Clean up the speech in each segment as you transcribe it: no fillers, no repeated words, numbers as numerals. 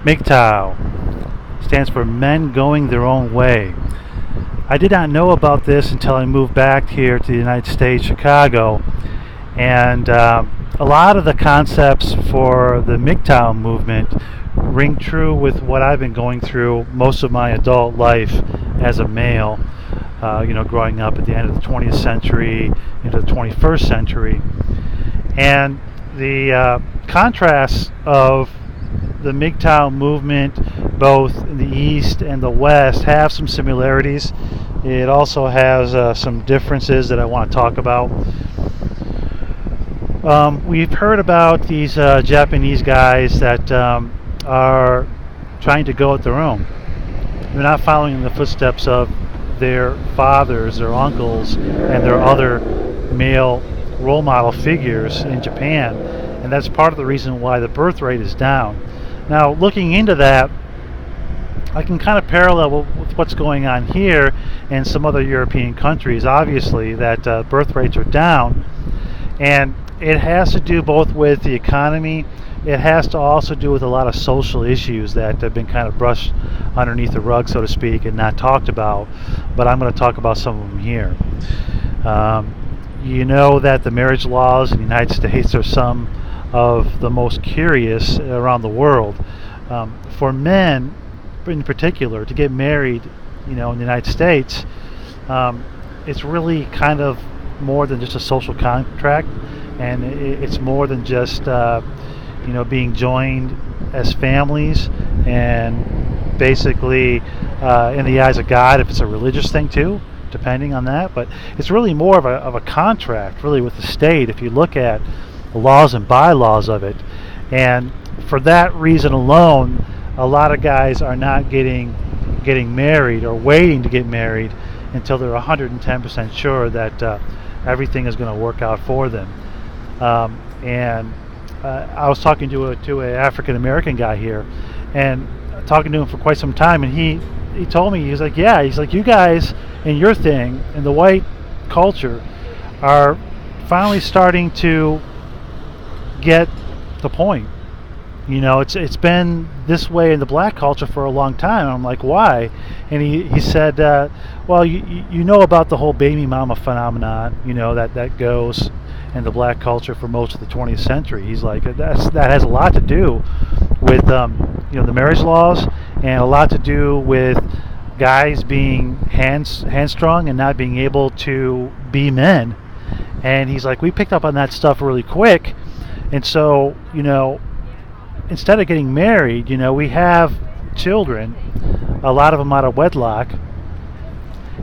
Mgtow stands for Men Going Their Own Way. I did not know about this until I moved back here to the United States, Chicago, and a lot of the concepts for the Mgtow movement ring true with what I've been going through most of my adult life as a male. Growing up at the end of the 20th century into the 21st century, and the contrasts of the Mgtow movement, both in the East and the West, have some similarities. It also has some differences that I want to talk about. We've heard about these Japanese guys that are trying to go at their own. They're not following in the footsteps of their fathers, their uncles, and their other male role model figures in Japan, and that's part of the reason why the birth rate is down. Now, looking into that, I can kind of parallel with what's going on here and some other European countries. Obviously, that birth rates are down, and it has to do both with the economy. It has to also do with a lot of social issues that have been kind of brushed underneath the rug, so to speak, and not talked about. But I'm going to talk about some of them here. You know that the marriage laws in the United States are some of the most curious around the world. For men, in particular, to get married, in the United States, it's really kind of more than just a social contract, and it's more than just being joined as families, and basically in the eyes of God, if it's a religious thing too, depending on that. But it's really more of a contract, really, with the state. If you look at the laws and bylaws of it, and for that reason alone, a lot of guys are not getting married or waiting to get married until they're 110% sure that everything is going to work out for them. And I was talking to an African American guy here, and talking to him for quite some time, and he told me, he's like, you guys and your thing and the white culture are finally starting to get the point. It's been this way in the black culture for a long time. I'm like, why? And he said, well, you know about the whole baby mama phenomenon, that goes in the black culture for most of the 20th century. He's like, that has a lot to do with the marriage laws, and a lot to do with guys being hamstrung and not being able to be men. And he's like, we picked up on that stuff really quick, and so instead of getting married, we have children, a lot of them out of wedlock,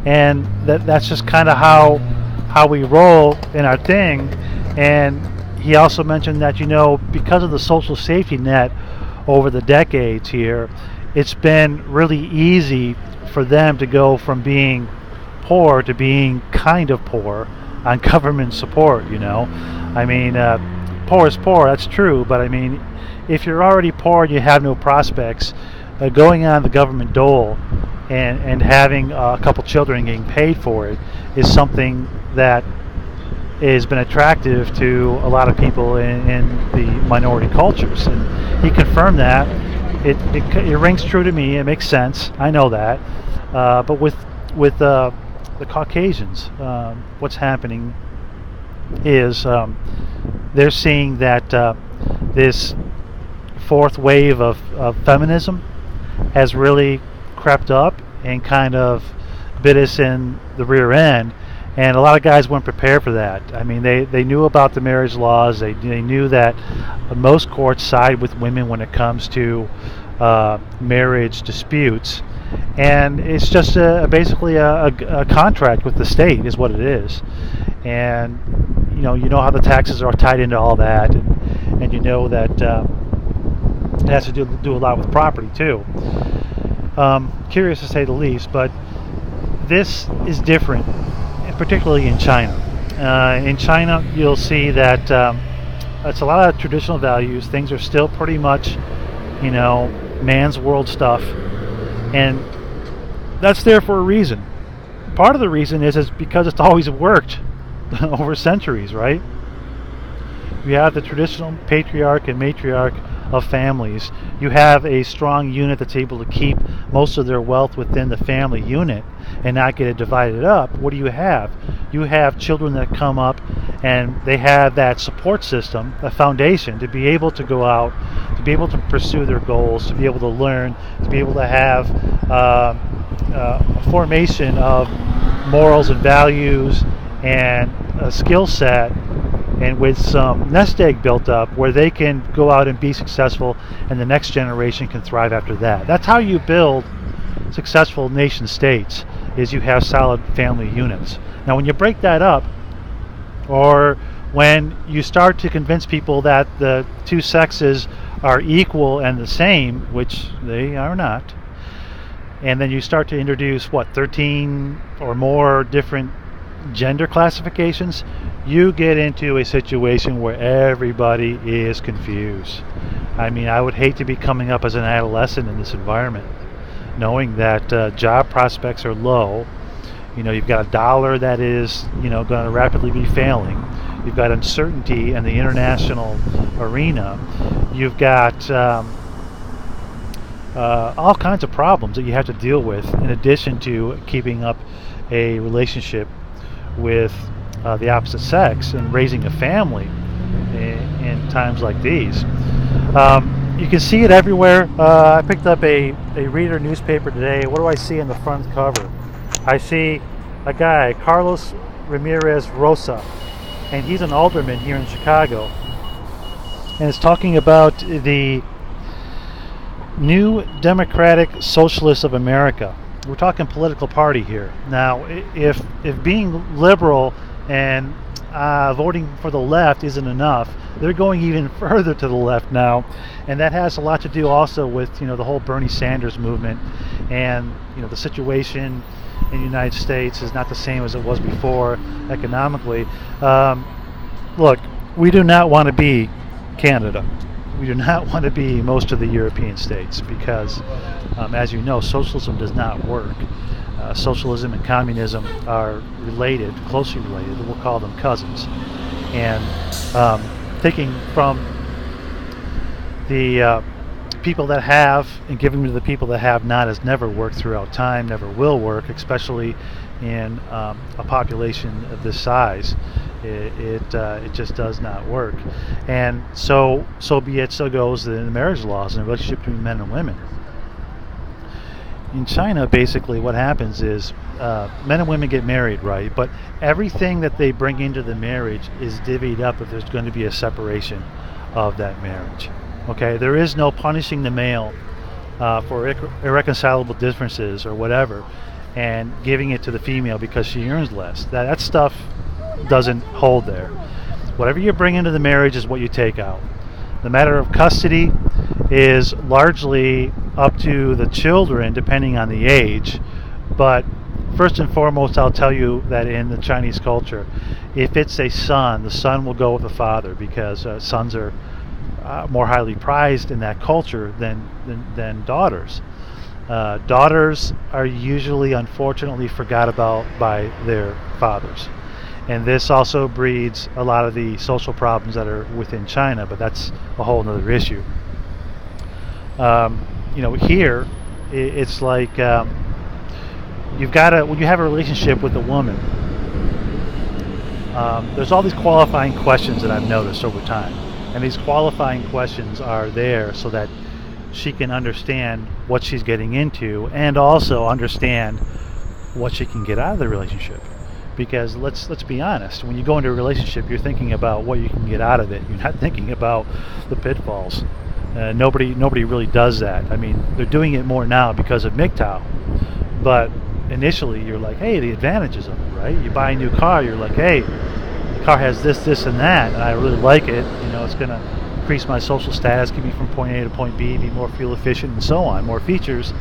and that's just kind of how we roll in our thing. And he also mentioned that because of the social safety net over the decades here, it's been really easy for them to go from being poor to being kind of poor on government support. I mean, poor is poor, that's true, but I mean, if you're already poor and you have no prospects, going on the government dole and having a couple children and getting paid for it is something that has been attractive to a lot of people in the minority cultures. And he confirmed that. It rings true to me. It makes sense. I know that. But with the Caucasians, what's happening is they're seeing that this fourth wave of feminism has really crept up and kind of bit us in the rear end, and a lot of guys weren't prepared for that. I mean, they knew about the marriage laws. They knew that most courts side with women when it comes to marriage disputes, and it's just basically a contract with the state is what it is. And you know how the taxes are tied into all that, and you know that it has to do a lot with property too. Curious to say the least, but this is different, particularly in China. In China, you'll see that it's a lot of traditional values. Things are still pretty much, man's world stuff, and that's there for a reason. Part of the reason is because it's always worked over centuries, right? You have the traditional patriarch and matriarch of families. You have a strong unit that's able to keep most of their wealth within the family unit and not get it divided up. What do you have? You have children that come up and they have that support system, a foundation to be able to go out, to be able to pursue their goals, to be able to learn, to be able to have a formation of morals and values and a skill set, and with some nest egg built up where they can go out and be successful and the next generation can thrive after that. That's how you build successful nation states, is you have solid family units. Now when you break that up, or when you start to convince people that the two sexes are equal and the same, which they are not, and then you start to introduce 13 or more different gender classifications, you get into a situation where everybody is confused. I mean, I would hate to be coming up as an adolescent in this environment, knowing that job prospects are low. You've got a dollar that is, going to rapidly be failing. You've got uncertainty in the international arena. You've got all kinds of problems that you have to deal with, in addition to keeping up a relationship with the opposite sex and raising a family in times like these. You can see it everywhere. I picked up a Reader newspaper today. What do I see in the front cover? I see a guy, Carlos Ramirez Rosa, and he's an alderman here in Chicago, and it's talking about the New Democratic Socialists of America. We're talking political party here. Now, if being liberal and voting for the left isn't enough, they're going even further to the left now, and that has a lot to do also with the whole Bernie Sanders movement, and the situation in the United States is not the same as it was before economically. Look, we do not want to be Canada. We do not want to be most of the European states, because as you know, socialism does not work. Socialism and communism are related, closely related. We'll call them cousins. And taking from the people that have and giving to the people that have not has never worked throughout time, never will work, especially in a population of this size. It just does not work. And so be it. So goes the marriage laws and the relationship between men and women. In China, basically what happens is men and women get married, right? But everything that they bring into the marriage is divvied up if there's going to be a separation of that marriage. Okay, there is no punishing the male for irreconcilable differences or whatever, and giving it to the female because she earns less. That stuff doesn't hold there. Whatever you bring into the marriage is what you take out. The matter of custody is largely up to the children, depending on the age. But first and foremost, I'll tell you that in the Chinese culture, if it's a son, the son will go with the father, because sons are more highly prized in that culture than daughters. Daughters are usually, unfortunately, forgot about by their fathers. And this also breeds a lot of the social problems that are within China, but that's a whole other issue. Here, it's like you've got to, when you have a relationship with a woman, there's all these qualifying questions that I've noticed over time. And these qualifying questions are there so that she can understand what she's getting into, and also understand what she can get out of the relationship. Because let's be honest, when you go into a relationship, you're thinking about what you can get out of it. You're not thinking about the pitfalls. Nobody really does that. I mean, they're doing it more now because of Mgtow. But initially, you're like, hey, the advantages of it, right? You buy a new car, you're like, hey, the car has this, and that, and I really like it. It's going to increase my social status, get me from point A to point B, be more fuel efficient, and so on. More features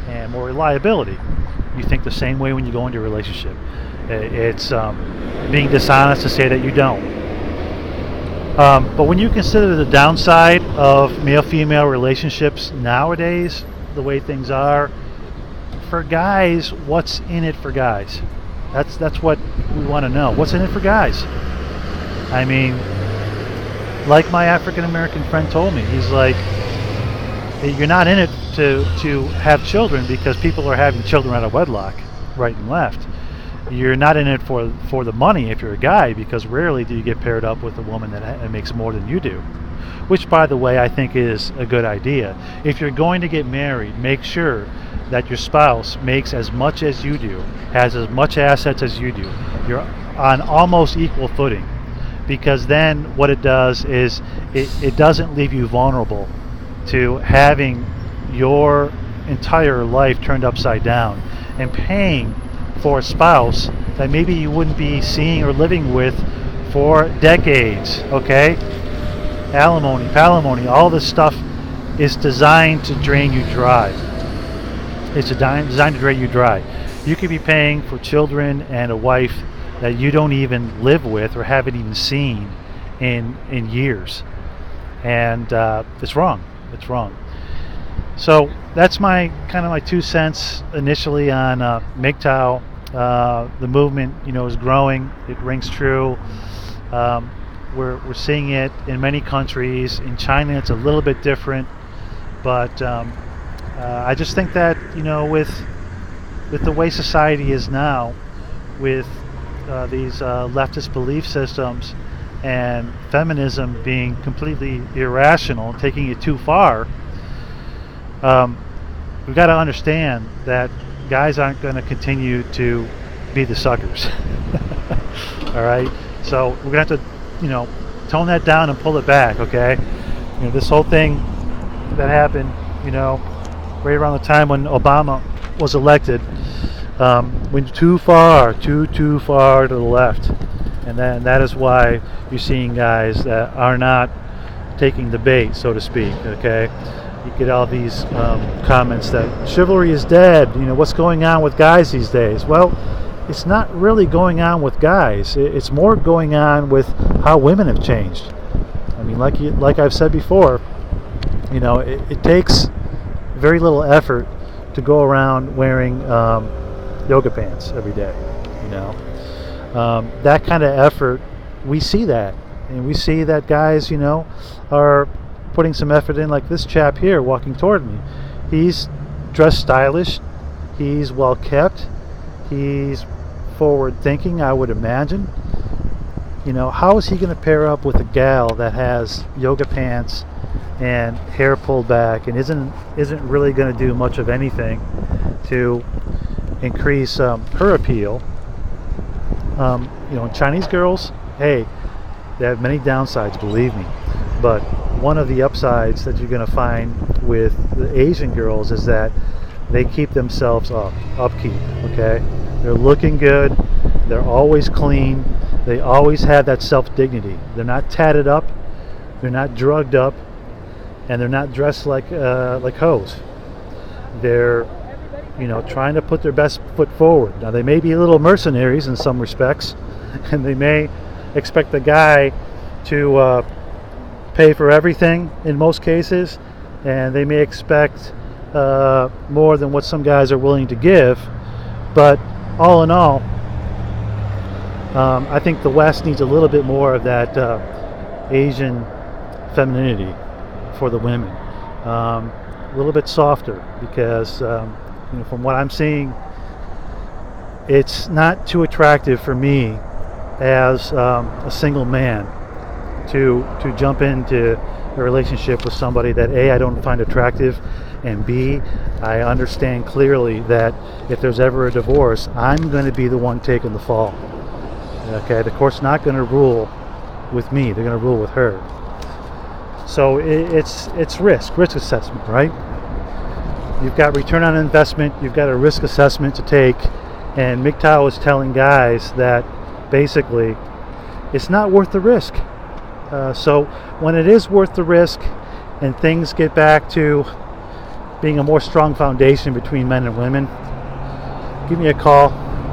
and more reliability. You think the same way when you go into a relationship. It's being dishonest to say that you don't. But when you consider the downside of male-female relationships nowadays, the way things are, for guys, what's in it for guys? That's what we want to know. What's in it for guys? I mean, like my African American friend told me, he's like, you're not in it to have children because people are having children out of wedlock, right and left. You're not in it for the money if you're a guy, because rarely do you get paired up with a woman that makes more than you do. Which, by the way, I think is a good idea. If you're going to get married, make sure that your spouse makes as much as you do, has as much assets as you do. You're on almost equal footing, because then what it does is it doesn't leave you vulnerable to having your entire life turned upside down and paying for a spouse that maybe you wouldn't be seeing or living with for decades. Okay? Alimony, palimony, all this stuff is designed to drain you dry. It's designed to drain you dry. You could be paying for children and a wife that you don't even live with or haven't even seen in years, and it's wrong. It's wrong. So that's my kind of my 2 cents initially on Mgtow. The movement, is growing. It rings true. We're seeing it in many countries. In China, it's a little bit different, but I just think that with the way society is now, with these leftist belief systems and feminism being completely irrational, taking it too far, we've got to understand that guys aren't going to continue to be the suckers. All right, so we're going to have to, tone that down and pull it back. Okay, this whole thing that happened, right around the time when Obama was elected, went too far to the left, and then that is why you're seeing guys that are not taking the bait, so to speak. Okay, you get all these comments that chivalry is dead. What's going on with guys these days? Well, it's not really going on with guys. It's more going on with how women have changed. I mean, like I've said before, it takes very little effort to go around wearing yoga pants every day. That kind of effort, we see that, and we see that guys, are putting some effort in. Like this chap here walking toward me, he's dressed stylish, he's well kept, he's forward thinking, I would imagine. How is he going to pair up with a gal that has yoga pants and hair pulled back and isn't really going to do much of anything to increase her appeal? Chinese girls, hey, they have many downsides, believe me, but one of the upsides that you're going to find with the Asian girls is that they keep themselves upkeep. Okay, they're looking good, they're always clean, they always have that self-dignity. They're not tatted up, they're not drugged up, and they're not dressed like hoes. They're trying to put their best foot forward. Now, they may be a little mercenaries in some respects, and they may expect the guy to pay for everything in most cases, and they may expect more than what some guys are willing to give. But all in all, I think the West needs a little bit more of that Asian femininity for the women, a little bit softer, because from what I'm seeing, it's not too attractive for me as a single man to jump into a relationship with somebody that A, I don't find attractive, and B, I understand clearly that if there's ever a divorce, I'm going to be the one taking the fall. Okay, the court's not going to rule with me, they're going to rule with her. So it's risk assessment, right? You've got return on investment, you've got a risk assessment to take, and Mgtow is telling guys that basically it's not worth the risk. So when it is worth the risk and things get back to being a more strong foundation between men and women, give me a call,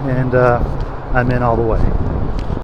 and I'm in all the way.